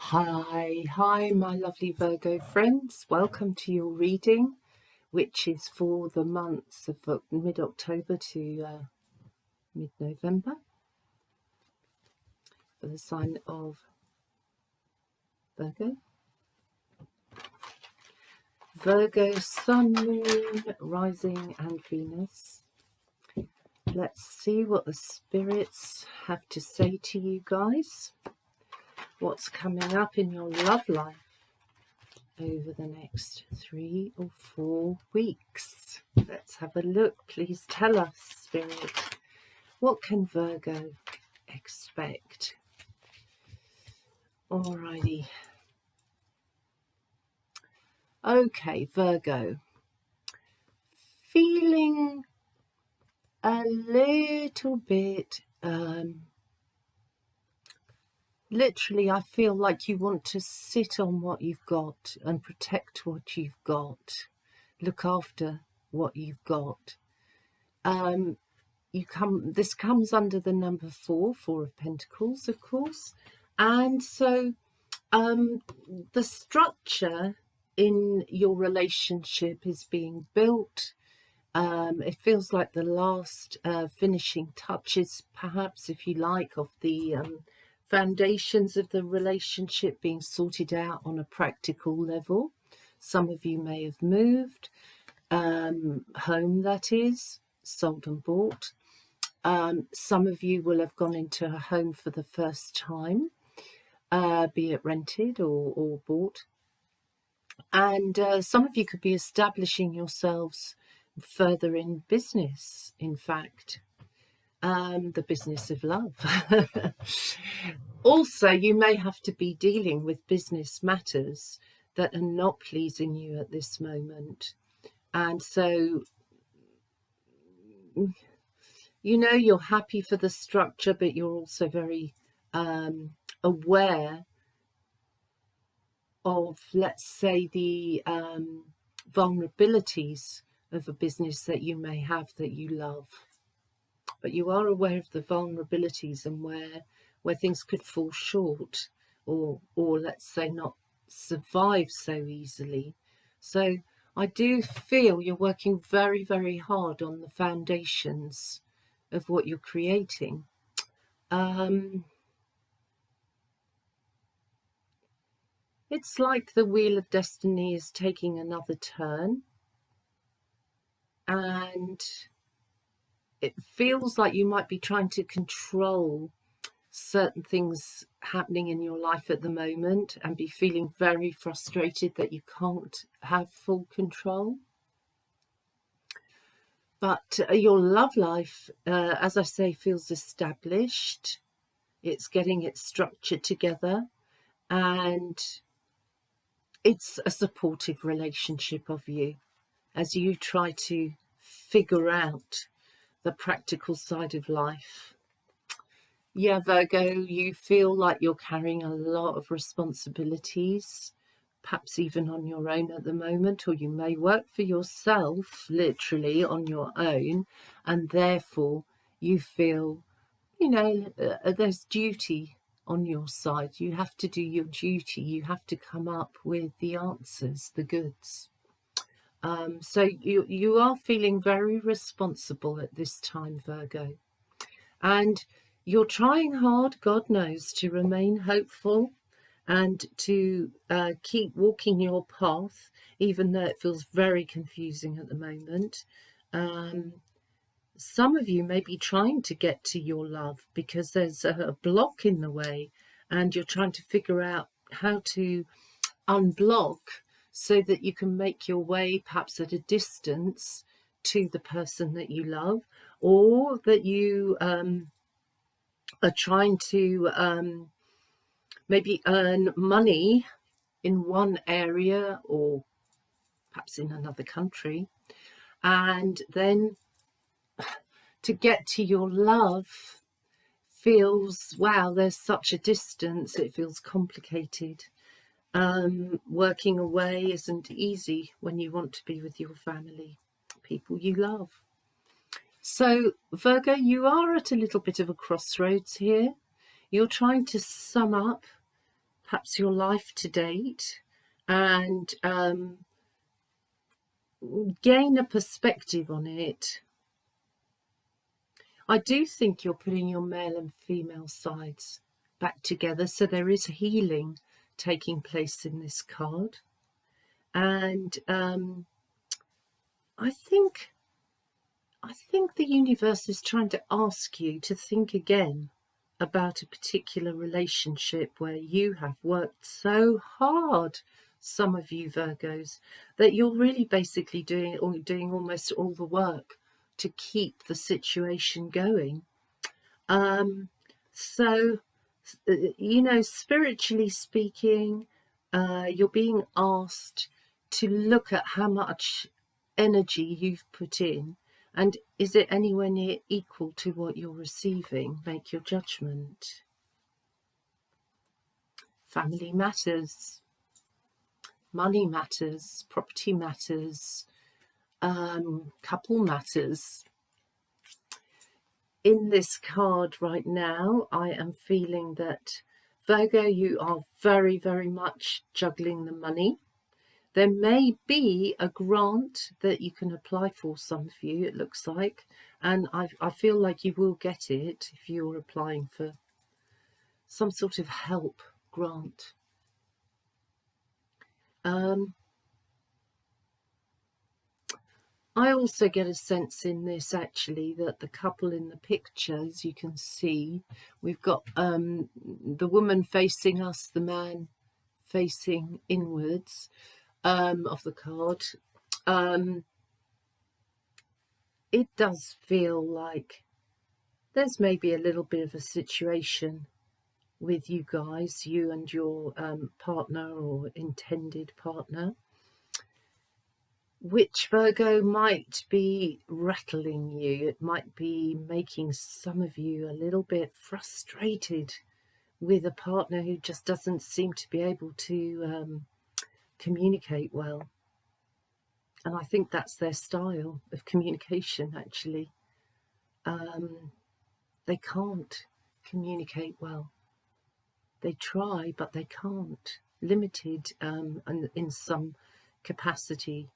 Hi, my lovely Virgo friends. Welcome to your reading, which is for the months of mid-October to mid-November for the sign of Virgo. Virgo, Sun, Moon, Rising and Venus. Let's see what the spirits have to say to you guys. What's coming up in your love life over the next 3 or 4 weeks. Let's have a look. Please tell us, Spirit, what can Virgo expect? Alrighty. Okay, Virgo. Feeling a little bit, literally, I feel like you want to sit on what you've got and protect what you've got. Look after what you've got. This comes under the number 4 of Pentacles, of course. And so the structure in your relationship is being built. It feels like the last finishing touches, perhaps, if you like, of the foundations of the relationship being sorted out on a practical level. Some of you may have moved home, that is, sold and bought. Some of you will have gone into a home for the first time, be it rented or bought. And some of you could be establishing yourselves further in business, in fact, the business of love. Also, you may have to be dealing with business matters that are not pleasing you at this moment. And so, you know, you're happy for the structure, but you're also very aware of, let's say, the vulnerabilities of a business that you may have that you love. But you are aware of the vulnerabilities and where things could fall short or let's say not survive so easily. So I do feel you're working very, very hard on the foundations of what you're creating. It's like the Wheel of Destiny is taking another turn, and it feels like you might be trying to control certain things happening in your life at the moment and be feeling very frustrated that you can't have full control. But your love life, as I say, feels established. It's getting its structure together, and it's a supportive relationship of you as you try to figure out the practical side of life. Yeah, Virgo, you feel like you're carrying a lot of responsibilities, perhaps even on your own at the moment, or you may work for yourself, literally on your own, and therefore you feel, you know, there's duty on your side. You have to do your duty. You have to come up with the answers, the goods. So you are feeling very responsible at this time, Virgo. And you're trying hard, God knows, to remain hopeful and to keep walking your path, even though it feels very confusing at the moment. Some of you may be trying to get to your love because there's a block in the way, and you're trying to figure out how to unblock so that you can make your way, perhaps at a distance, to the person that you love, or that you are trying to maybe earn money in one area or perhaps in another country, and then to get to your love feels, wow, there's such a distance, it feels complicated. Working away isn't easy when you want to be with your family, people you love. So, Virgo, you are at a little bit of a crossroads here. You're trying to sum up perhaps your life to date, and gain a perspective on it. I do think you're putting your male and female sides back together, so there is healing taking place in this card. And I think the universe is trying to ask you to think again about a particular relationship where you have worked so hard, some of you Virgos, that you're really basically doing almost all the work to keep the situation going. So, you know, spiritually speaking, you're being asked to look at how much energy you've put in, and is it anywhere near equal to what you're receiving? Make your judgment. Family matters, money matters, property matters, couple matters. In this card right now, I am feeling that, Virgo, you are very, very much juggling the money. There may be a grant that you can apply for, some of you, it looks like, and I feel like you will get it if you're applying for some sort of help grant. I also get a sense in this, actually, that the couple in the picture, as you can see, we've got the woman facing us, the man facing inwards of the card. It does feel like there's maybe a little bit of a situation with you guys, you and your partner or intended partner, which, Virgo, might be rattling you. It might be making some of you a little bit frustrated with a partner who just doesn't seem to be able to communicate well. And I think that's their style of communication, actually. They can't communicate well. They try, but they can't. Limited in some capacity.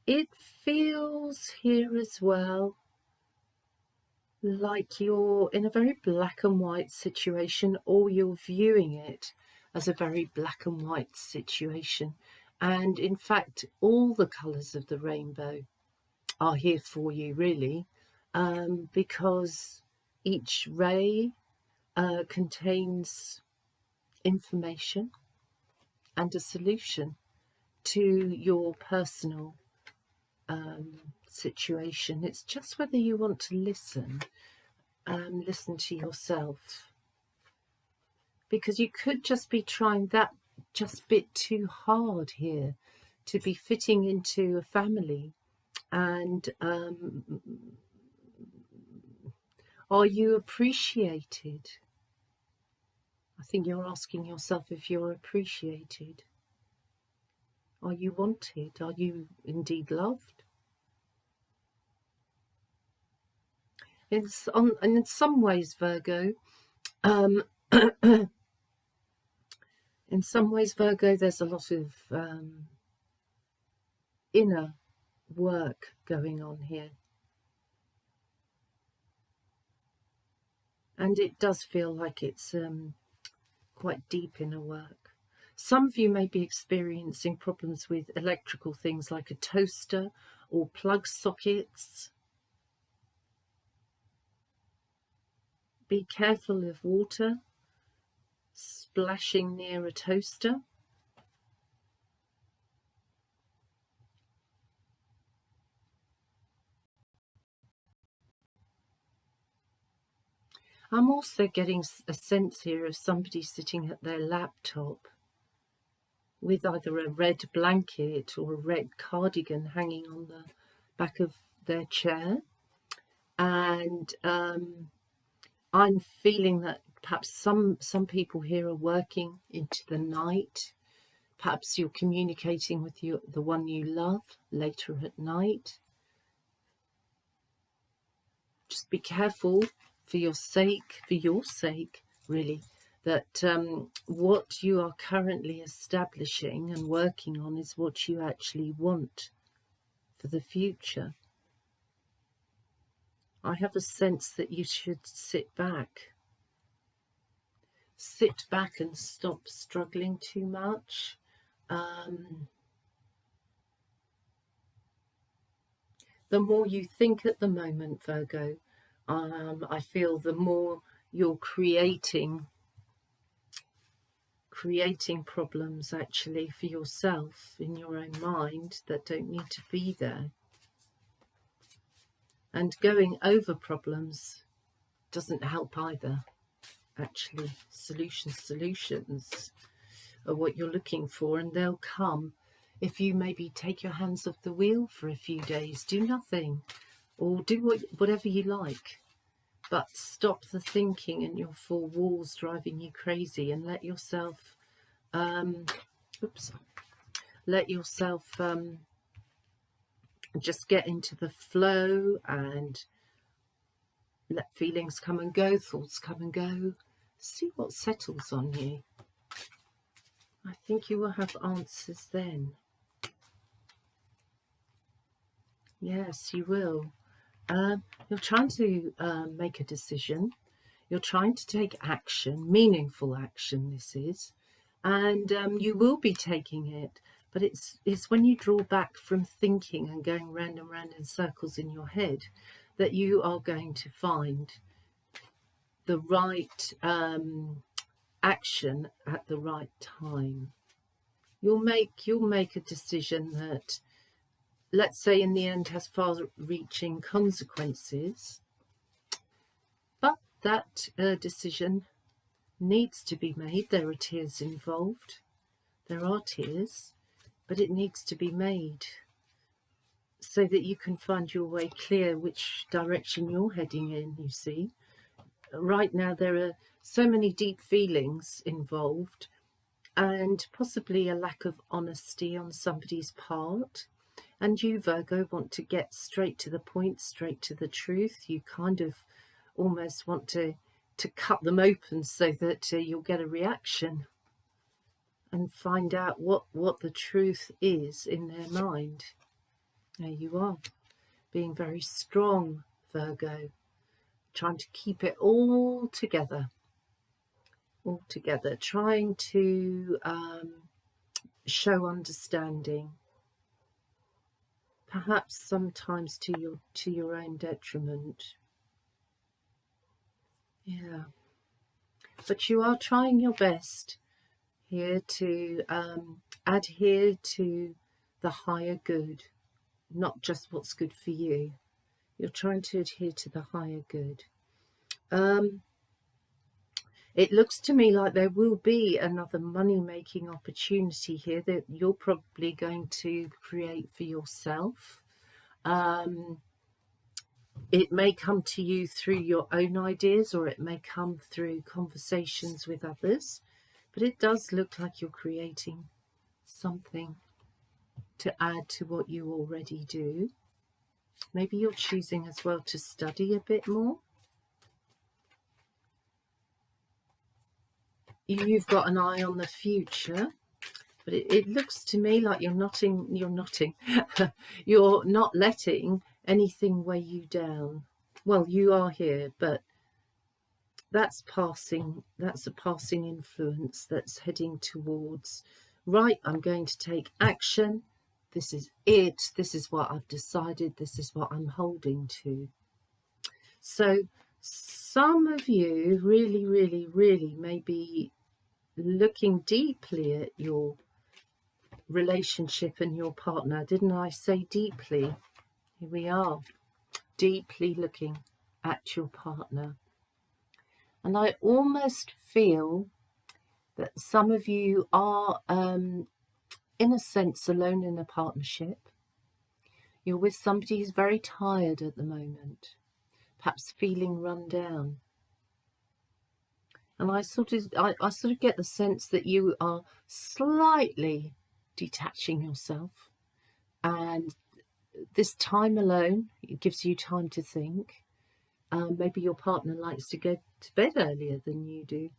It feels here as well like you're in a very black and white situation, or you're viewing it as a very black and white situation. And in fact, all the colours of the rainbow are here for you, really, because each ray contains information and a solution to your personal situation. It's just whether you want to listen to yourself, because you could just be trying that just bit too hard here to be fitting into a family. And are you appreciated? I think you're asking yourself if you're appreciated. Are you wanted? Are you indeed loved? In some ways, Virgo, in some ways, Virgo, there's a lot of inner work going on here. And it does feel like it's quite deep inner work. Some of you may be experiencing problems with electrical things like a toaster or plug sockets. Be careful of water splashing near a toaster. I'm also getting a sense here of somebody sitting at their laptop with either a red blanket or a red cardigan hanging on the back of their chair. And I'm feeling that perhaps some people here are working into the night, Perhaps you're communicating with the one you love later at night. Just be careful for your sake, really, that what you are currently establishing and working on is what you actually want for the future. I have a sense that you should sit back and stop struggling too much. The more you think at the moment, Virgo, I feel the more you're creating problems actually for yourself in your own mind that don't need to be there. And going over problems doesn't help either. Actually, solutions are what you're looking for, and they'll come if you maybe take your hands off the wheel for a few days, do nothing, or do whatever you like, but stop the thinking and your four walls driving you crazy, and let yourself just get into the flow and let feelings come and go, thoughts come and go. See what settles on you. I think you will have answers then. Yes, you will. You're trying to make a decision. You're trying to take action, meaningful action this is, and you will be taking it. But it's when you draw back from thinking and going round and round in circles in your head that you are going to find the right action at the right time. You'll make a decision that, let's say, in the end has far-reaching consequences, but that decision needs to be made. There are tears involved. There are tears, but it needs to be made so that you can find your way clear which direction you're heading in, you see. Right now there are so many deep feelings involved, and possibly a lack of honesty on somebody's part. And you, Virgo, want to get straight to the point, straight to the truth. You kind of almost want to cut them open so that you'll get a reaction and find out what the truth is in their mind. There you are, being very strong, Virgo, trying to keep it all together, trying to show understanding, perhaps sometimes to your own detriment. Yeah, but you are trying your best here to adhere to the higher good, not just what's good for you. You're trying to adhere to the higher good. It looks to me like there will be another money-making opportunity here that you're probably going to create for yourself. It may come to you through your own ideas, or it may come through conversations with others, but it does look like you're creating something to add to what you already do. Maybe you're choosing as well to study a bit more. You've got an eye on the future, but it looks to me like you're not letting anything weigh you down. Well, you are here, but that's passing. That's a passing influence that's heading towards, right, I'm going to take action. This is it. This is what I've decided. This is what I'm holding to. So some of you really, really, really may be looking deeply at your relationship and your partner. Didn't I say deeply? Here we are, deeply looking at your partner. And I almost feel that some of you are, in a sense, alone in a partnership. You're with somebody who's very tired at the moment, perhaps feeling run down. And I sort of get the sense that you are slightly detaching yourself, and this time alone, it gives you time to think. Maybe your partner likes to go to bed earlier than you do,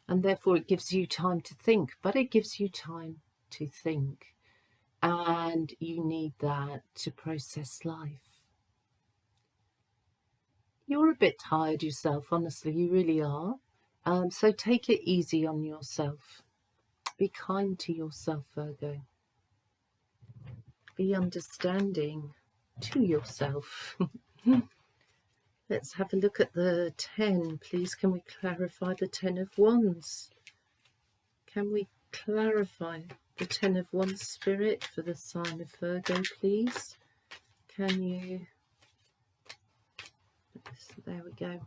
and therefore it gives you time to think, but it gives you time to think, and you need that to process life. You're a bit tired yourself, honestly, you really are. So take it easy on yourself. Be kind to yourself, Virgo. Be understanding to yourself. Let's have a look at the 10, please. Can we clarify the 10 of Wands? Can we clarify the 10 of Wands, Spirit, for the sign of Virgo, please? Can you... There we go.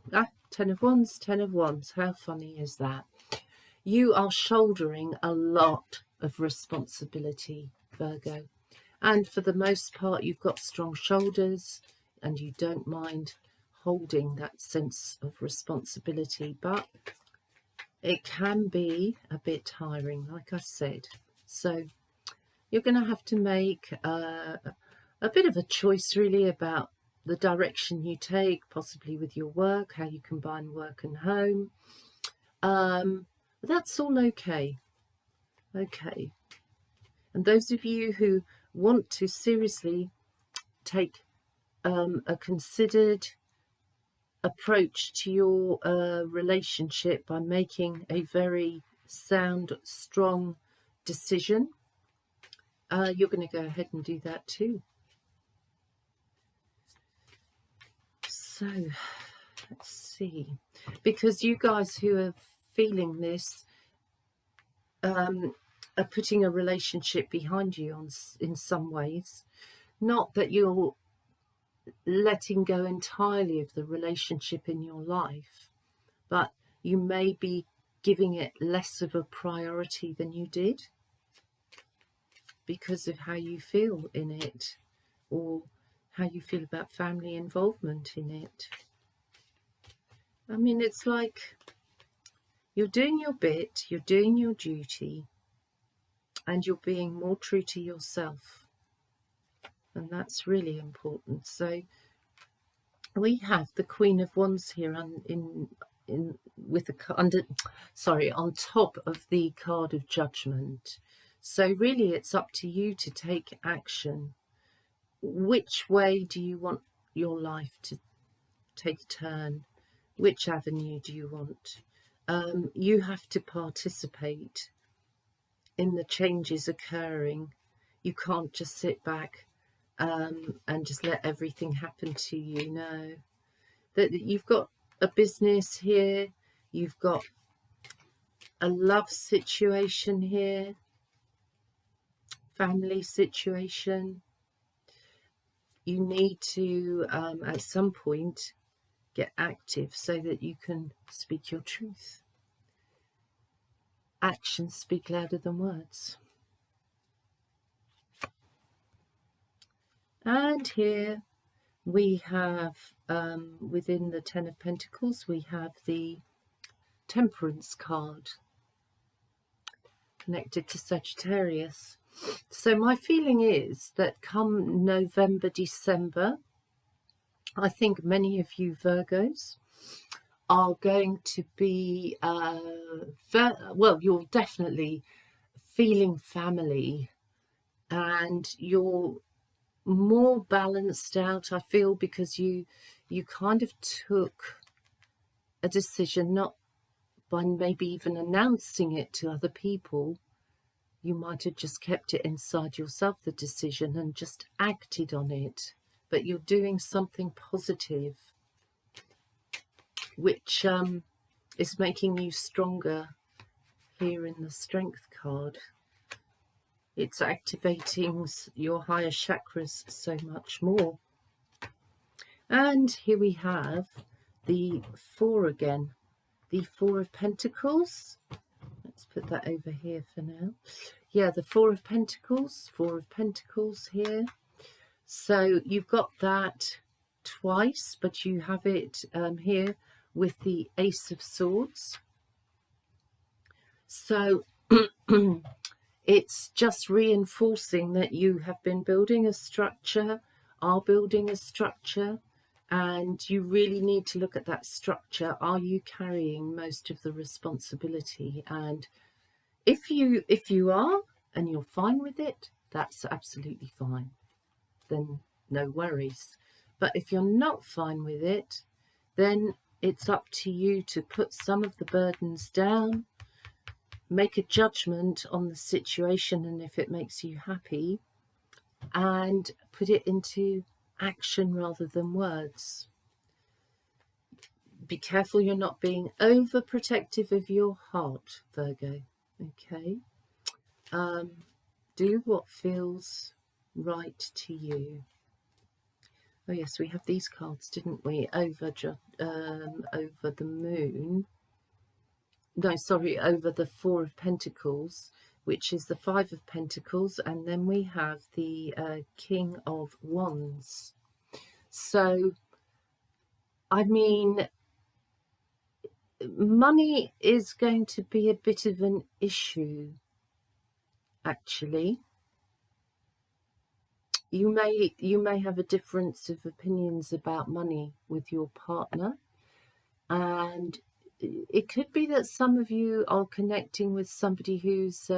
10 of Wands, 10 of Wands. How funny is that? You are shouldering a lot of responsibility, Virgo. And for the most part, you've got strong shoulders and you don't mind holding that sense of responsibility. But it can be a bit tiring, like I said. So you're going to have to make a bit of a choice, really, about the direction you take, possibly with your work, how you combine work and home. That's all okay. Okay. And those of you who want to seriously take a considered approach to your relationship by making a very sound, strong decision, you're going to go ahead and do that too. So let's see, because you guys who are feeling this are putting a relationship behind you in some ways. Not that you're letting go entirely of the relationship in your life, but you may be giving it less of a priority than you did because of how you feel in it, or how you feel about family involvement in it. I mean, it's like you're doing your bit, you're doing your duty, and you're being more true to yourself. And that's really important. So we have the Queen of Wands here with the on top of the card of Judgment. So really it's up to you to take action. Which way do you want your life to take a turn? Which avenue do you want? You have to participate in the changes occurring. You can't just sit back and just let everything happen to you. No, that you've got a business here, you've got a love situation here, family situation. You need to at some point get active so that you can speak your truth. Actions speak louder than words. And here we have, within the 10 of Pentacles, we have the Temperance card connected to Sagittarius. So my feeling is that come November, December, I think many of you Virgos are going to be, well, you're definitely feeling family, and you're more balanced out, I feel, because you kind of took a decision, not by maybe even announcing it to other people. You might have just kept it inside yourself, the decision, and just acted on it. But you're doing something positive, which is making you stronger here in the Strength card. It's activating your higher chakras so much more. And here we have the 4 again, the 4 of Pentacles. Let's put that over here for now. Yeah, the 4 of Pentacles, 4 of Pentacles here. So you've got that twice, but you have it here with the Ace of Swords. So it's just reinforcing that you have been building a structure, are building a structure, and you really need to look at that structure. Are you carrying most of the responsibility? And if you are, and you're fine with it, that's absolutely fine. Then no worries. But if you're not fine with it, then it's up to you to put some of the burdens down, make a judgment on the situation, and if it makes you happy, and put it into action rather than words. Be careful you're not being overprotective of your heart, Virgo. Okay. Do what feels right to you. Oh yes, we have these cards, didn't we? Over the moon. No, sorry, over the Four of Pentacles, which is the Five of Pentacles, and then we have the King of Wands. So, I mean, money is going to be a bit of an issue, actually. You may have a difference of opinions about money with your partner, and it could be that some of you are connecting with somebody who's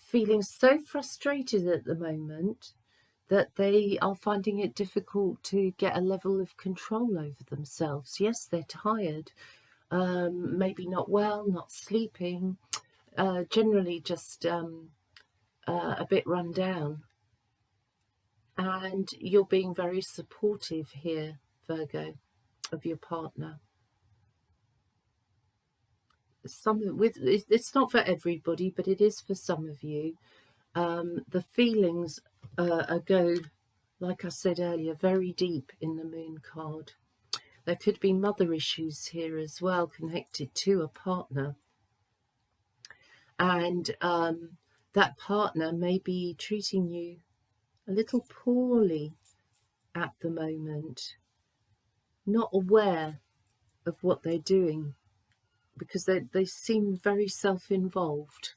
feeling so frustrated at the moment that they are finding it difficult to get a level of control over themselves. Yes, they're tired, maybe not well, not sleeping, generally just a bit run down. And you're being very supportive here, Virgo, of your partner. It's not for everybody, but it is for some of you. The feelings go, like I said earlier, very deep in the Moon card. There could be mother issues here as well, connected to a partner. And that partner may be treating you a little poorly at the moment, not aware of what they're doing, because they seem very self-involved.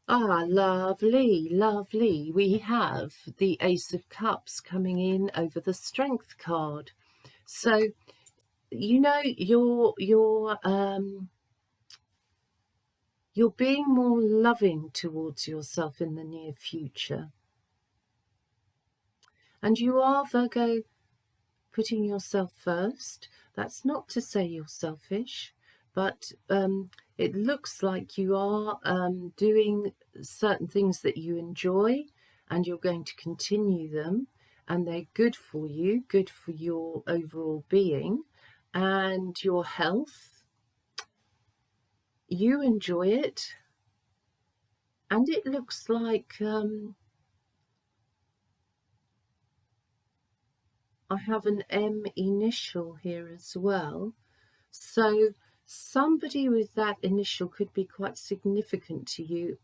Ah, lovely, lovely. We have the Ace of Cups coming in over the Strength card. So, you know, you're being more loving towards yourself in the near future. And you are, Virgo, putting yourself first. That's not to say you're selfish, but it looks like you are doing certain things that you enjoy, and you're going to continue them, and they're good for you, good for your overall being and your health. You enjoy it, and it looks like I have an M initial here as well. So somebody with that initial could be quite significant to you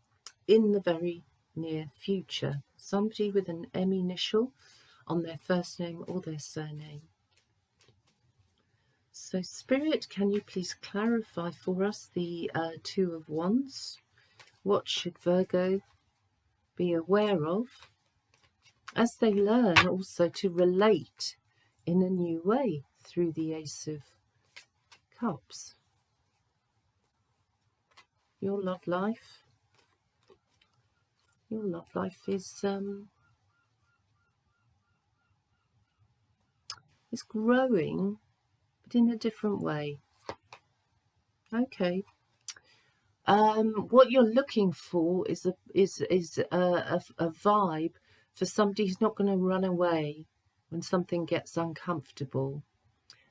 in the very near future. Somebody with an M initial on their first name or their surname. So Spirit, can you please clarify for us the Two of Wands? What should Virgo be aware of as they learn also to relate in a new way through the Ace of Cups? Your love life is growing, but in a different way. Okay. What you're looking for is a vibe for somebody who's not going to run away when something gets uncomfortable.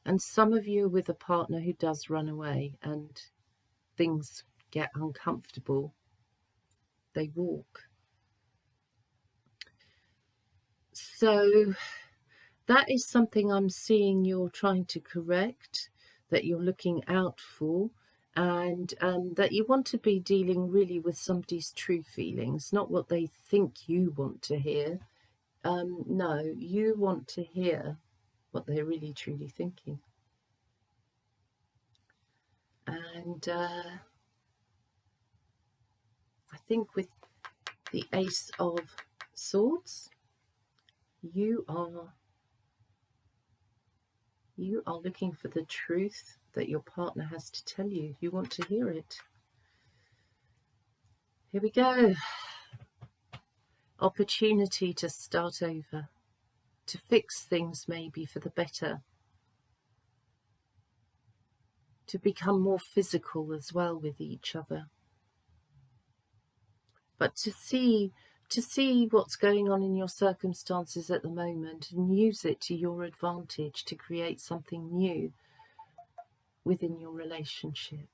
And some of you are with a partner who does run away, and things get uncomfortable. They walk. So that is something I'm seeing you're trying to correct, that you're looking out for, and that you want to be dealing really with somebody's true feelings, not what they think you want to hear. No, you want to hear what they're really truly thinking. And I think with the Ace of Swords, you are looking for the truth that your partner has to tell you. You want to hear it. Here we go. Opportunity to start over, to fix things maybe for the better, to become more physical as well with each other, but to see what's going on in your circumstances at the moment and use it to your advantage to create something new within your relationship.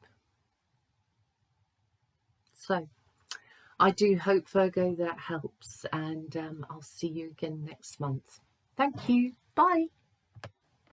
So I do hope, Virgo, that helps, and I'll see you again next month. Thank you. Bye.